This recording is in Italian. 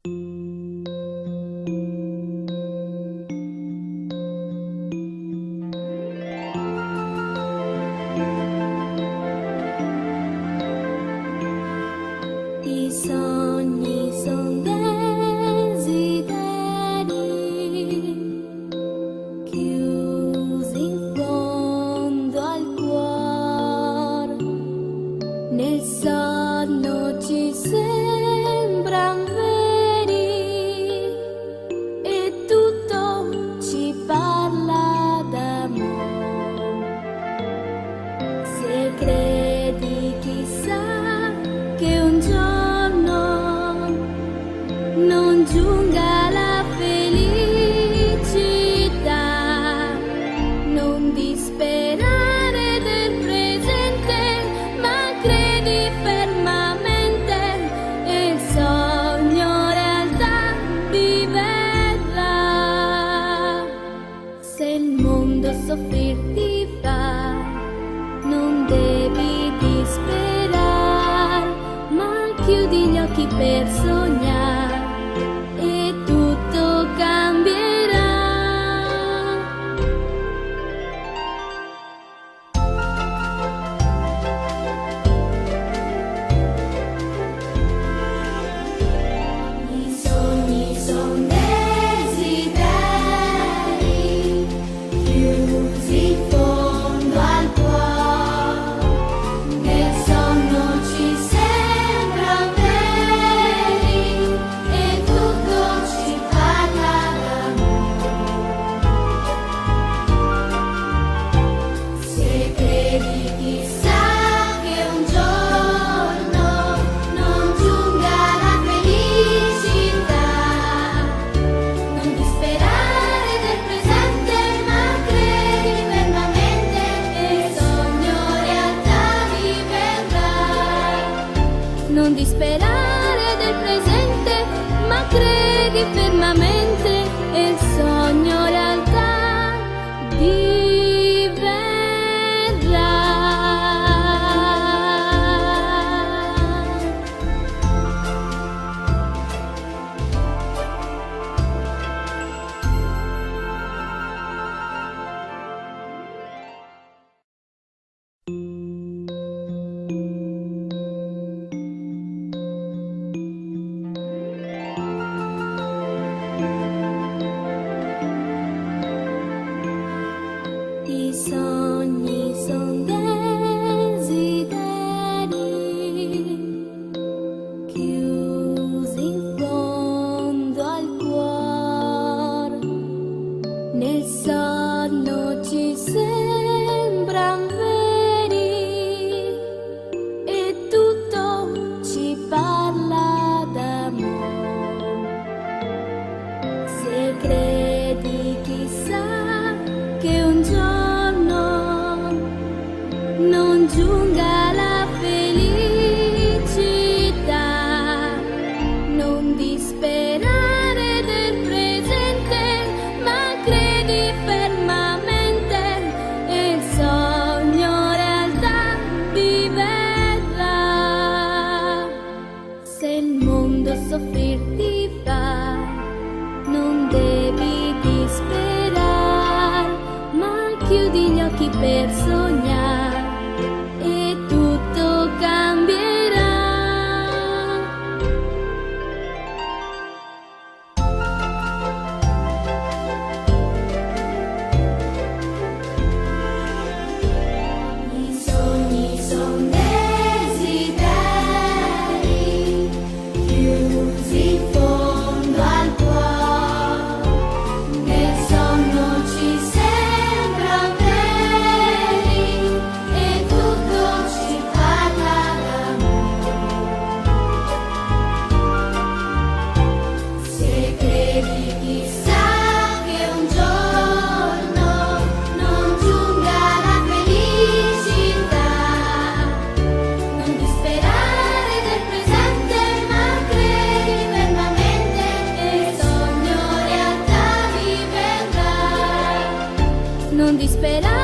I sogni son desideri chiusi in fondo al cuore, nel sonno ci sembran veri e tutto ci parla d'amore. Se credi, chissà che un giorno non giunga la felicità, non disperare del presente, ma credi fermamente e il sogno realtà diverrà. Se il mondo soffrirti fa, non devi disperare, ma chiudi gli occhi per sognare e tutto cambierà. I sogni son desideri chiusi in fondo al cuore, nel sonno ci sembran veri e tutto ci parla d'amore. Se credi, chissà che un giorno non giunga la felicità, non disperare del presente, ma credi fermamente e il sogno realtà diverrà. Non disperare del presente, ma credi fermamente e il sogno realtà diverrà. I sogni son desideri chiusi in fondo al cuore, nel sonno ci sembran veri e tutto ci parla d'amore. Se credi, chissà che un giorno non giunga la felicità, non disperare del presente, ma credi fermamente e il sogno realtà diverrà. Se il mondo soffrirti fa, non devi disperare, ma chiudi gli occhi per sognare e tutto cambierà. I sogni son desideri chiusi in fondo al cuore, nel sonno ci sembran veri e tutto ci parla d'amore. Se credi, chissà che un giorno non giunga la felicità, non disperare del presente, ma credi fermamente e il sogno realtà diverrà. Non disperare